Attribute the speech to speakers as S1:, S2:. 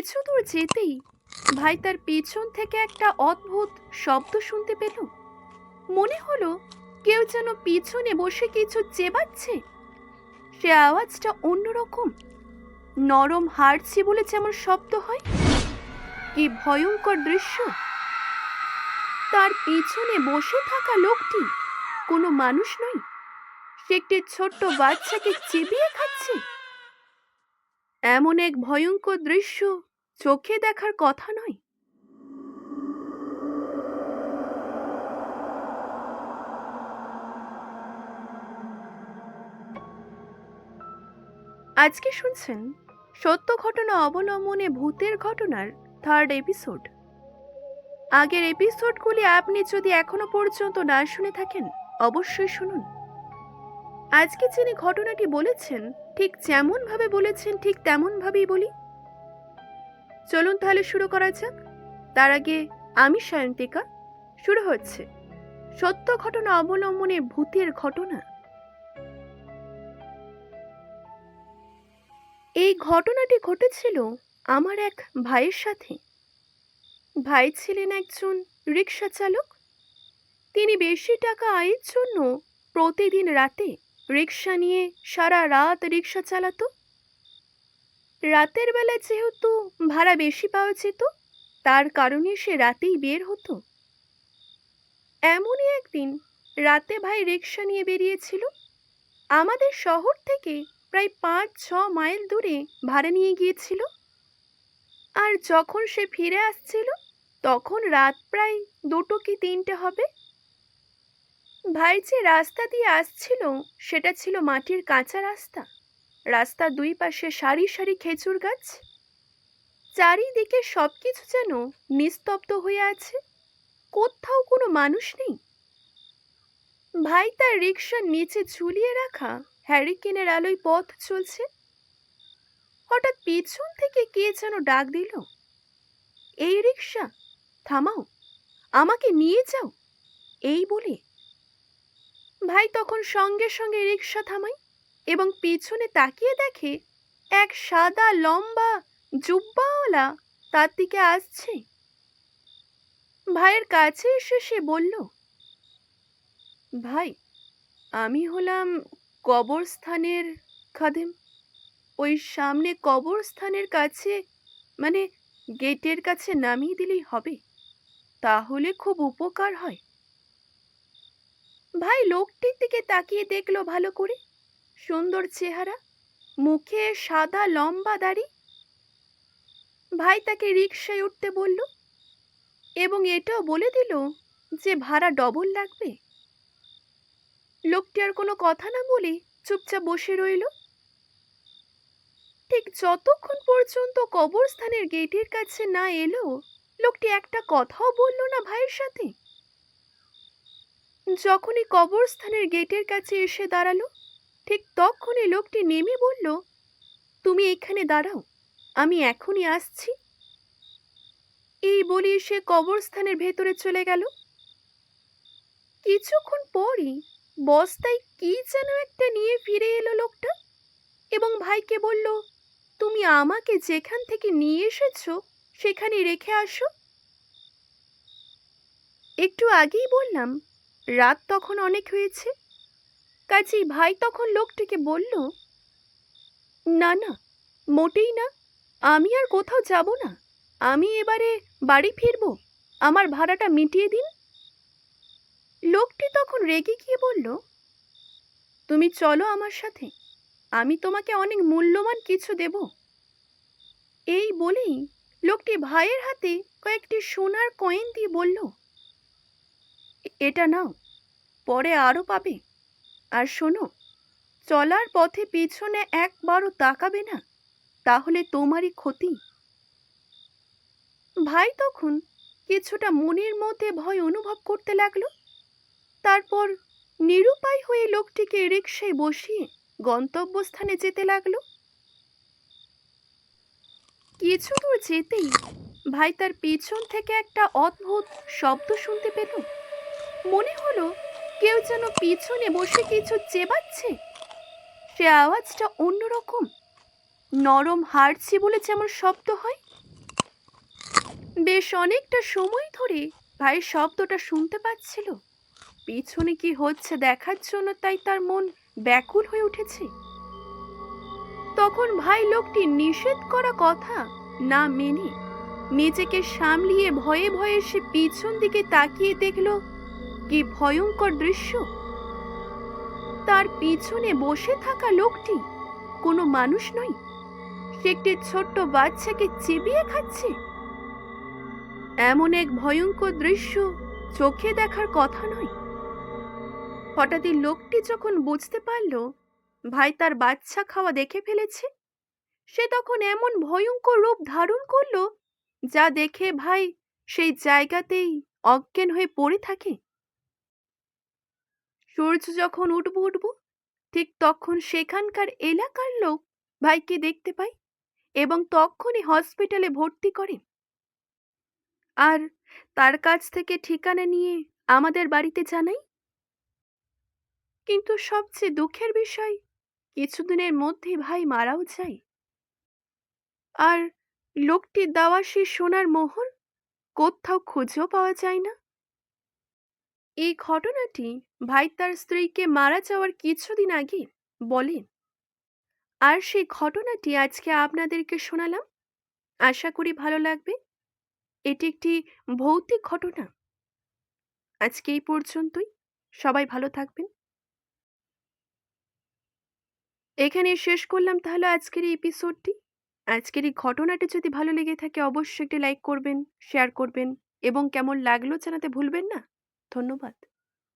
S1: কিছু দূর যেতেই ভাই তার পেছন থেকে একটা অদ্ভুত শব্দ শুনতে পেল। মনে হলো কেউ যেন পিছনে বসে কিছু চেবাচ্ছে। সে আওয়াজটা অন্যরকম, নরম হাড়ছি বলে যেমন শব্দ হয়। কি ভয়ঙ্কর দৃশ্য! তার পিছনে বসে থাকা লোকটি কোনো মানুষ নয়, সে একটি ছোট্ট বাচ্চাকে চিবিয়ে খাচ্ছে। এমন এক ভয়ঙ্কর দৃশ্য চোখে দেখার কথা নয়। আজকে শুনছেন সত্য ঘটনা অবলম্বনে ভূতের ঘটনার 3rd এপিসোড। আগের এপিসোডগুলি আপনি যদি এখনো পর্যন্ত না শুনে থাকেন অবশ্যই শুনুন। আজকে যিনি ঘটনাটি বলেছেন ঠিক যেমন ভাবে বলেছেন ঠিক তেমন ভাবেই বলি। চলুন তাহলে শুরু করা যাক। তার আগে আমি সায়ন্তিকা, শুরু হচ্ছে সত্য ঘটনা অবলম্বনে ভূতের ঘটনা। এই ঘটনাটি ঘটেছিল আমার এক ভাইয়ের সাথে। ভাই ছিলেন একজন রিক্সা চালক। তিনি বেশি টাকা আয়ের জন্য প্রতিদিন রাতে রিক্সা নিয়ে সারা রাত রিক্সা চালাতো। রাতের বেলা যেহেতু ভাড়া বেশি পাওয়া যেত, তার কারণে সে রাতেই বের হতো। এমনই একদিন রাতে ভাই রিক্সা নিয়ে বেরিয়েছিল। আমাদের শহর থেকে প্রায় 5-6 মাইল দূরে ভাড়া নিয়ে গিয়েছিল। আর যখন সে ফিরে আসছিল তখন রাত প্রায় 2টো কি 3টে হবে। ভাই যে রাস্তা দিয়ে আসছিল সেটা ছিল মাটির কাঁচা রাস্তা। রাস্তার দুই পাশে সারি সারি খেজুর গাছ। চারিদিকে সবকিছু যেন নিস্তব্ধ হয়ে আছে, কোথাও কোনো মানুষ নেই। ভাই তার রিকশার নিচে ঝুলিয়ে রাখা হ্যারিকেনের আলোয় পথ চলছে। হঠাৎ পিছন থেকে কে যেন ডাক দিল, এই রিকশা থামাও, আমাকে নিয়ে যাও। এই বলে ভাই তখন সঙ্গে সঙ্গে রিকশা থামায় এবং পিছনে তাকিয়ে দেখে এক সাদা লম্বা জুব্বাওয়ালা তার দিকে আসছে। ভাইয়ের কাছে এসে সে বলল, ভাই, আমি হলাম কবরস্থানের খাদেম। ওই সামনে কবরস্থানের কাছে, মানে গেটের কাছে নামিয়ে দিলেই হবে, তাহলে খুব উপকার হয়। ভাই লোকটির দিকে তাকিয়ে দেখলো ভালো করে। সুন্দর চেহারা, মুখে সাদা লম্বা দাড়ি। ভাই তাকে রিকশায় উঠতে বলল এবং এটাও বলে দিল যে ভাড়া ডবল লাগবে। লোকটি আর কোনো কথা না বলে চুপচাপ বসে রইল। ঠিক যতক্ষণ পর্যন্ত কবরস্থানের গেটের কাছে না এলো, লোকটি একটা কথাও বলল না ভাইয়ের সাথে। যখনই কবরস্থানের গেটের কাছে এসে দাঁড়ালো, ঠিক তখনই লোকটি নেমে বলল, তুমি এখানে দাঁড়াও, আমি এখনই আসছি। এই বলে সে কবরস্থানের ভেতরে চলে গেল। কিছুক্ষণ পরই বস্তায় কি যেন একটা নিয়ে ফিরে এলো লোকটা এবং ভাইকে বলল, তুমি আমাকে যেখান থেকে নিয়ে এসেছো সেখানে রেখে আসো। একটু আগেই বললাম রাত তখন অনেক হয়েছে, কাজেই ভাই তখন লোকটিকে বলল, না না, মোটেই না, আমি আর কোথাও যাব না, আমি এবারে বাড়ি ফিরবো, আমার ভাড়াটা মিটিয়ে দিন। লোকটি তখন রেগে গিয়ে বলল, তুমি চলো আমার সাথে, আমি তোমাকে অনেক মূল্যবান কিছু দেব। এই বলেই লোকটি ভাইয়ের হাতে কয়েকটি সোনার কয়েন দিয়ে বলল, এটা নাও, পরে আরও পাবে। আর শোনো, চলার পথে পিছনে একবারও তাকাবে না, তাহলে তোমারই ক্ষতি। ভাই তখন কিছুটা মনের মধ্যে ভয় অনুভব করতে লাগলো। তারপর নিরুপায় হয়ে লোকটিকে রিকশায় বসিয়ে গন্তব্যস্থানে যেতে লাগলো। কিছু দূর যেতেই ভাই তার পিছন থেকে একটা অদ্ভুত শব্দ শুনতে পেল। মনে হলো কেউ যেন পিছনে বসে কিছু চেবাচ্ছে। সে আওয়াজটা অন্যরকম, নরম হাড়ছি বলে যেমন শব্দ হয়। বেশ অনেকটা সময় ধরে ভাই শব্দটা শুনতে পাচ্ছিল। পিছনে কি হচ্ছে দেখার জন্য তাই তার মন ব্যাকুল হয়ে উঠেছে। তখন ভাই লোকটি নিষেধ করা কথা না মেনে নিজেকে সামলিয়ে ভয়ে ভয়ে সে পিছন দিকে তাকিয়ে দেখল কি ভয়ঙ্কর দৃশ্য। তার পিছনে বসে থাকা লোকটি কোনো মানুষ নয়, সে একটি ছোট্ট বাচ্চাকে চিবিয়ে খাচ্ছে। এমন এক ভয়ঙ্কর দৃশ্য চোখে দেখার কথা নয়। হঠাৎই লোকটি যখন বুঝতে পারল ভাই তার বাচ্চা খাওয়া দেখে ফেলেছে, সে তখন এমন ভয়ঙ্কর রূপ ধারণ করলো যা দেখে ভাই সেই জায়গাতেই অজ্ঞান হয়ে পড়ে থাকে। সূর্য যখন উঠব ঠিক তখন সেখানকার এলাকার লোক ভাইকে দেখতে পায় এবং তখনই হসপিটালে ভর্তি করে। আর তার কাছ থেকে ঠিকানা নিয়ে আমাদের বাড়িতে জানাই। কিন্তু সবচেয়ে দুঃখের বিষয়, কিছুদিনের মধ্যে ভাই মারাও যায়। আর লোকটির দেওয়া সেই সোনার মোহর কোথাও খুঁজেও পাওয়া যায় না। এই ঘটনাটি ভাই তার স্ত্রীকে মারা যাওয়ার কিছুদিন আগে বলেন, আর সেই ঘটনাটি আজকে আপনাদেরকে শোনালাম। আশা করি ভালো লাগবে। এটি একটি ভৌতিক ঘটনা। আজকে এই পর্যন্তই। সবাই ভালো থাকবেন। এখানে শেষ করলাম তাহলে আজকের এই এপিসোডটি। আজকের এই ঘটনাটি যদি ভালো লেগে থাকে অবশ্যই একটি লাইক করবেন, শেয়ার করবেন এবং কেমন লাগলো জানাতে ভুলবেন না। ধন্যবাদ।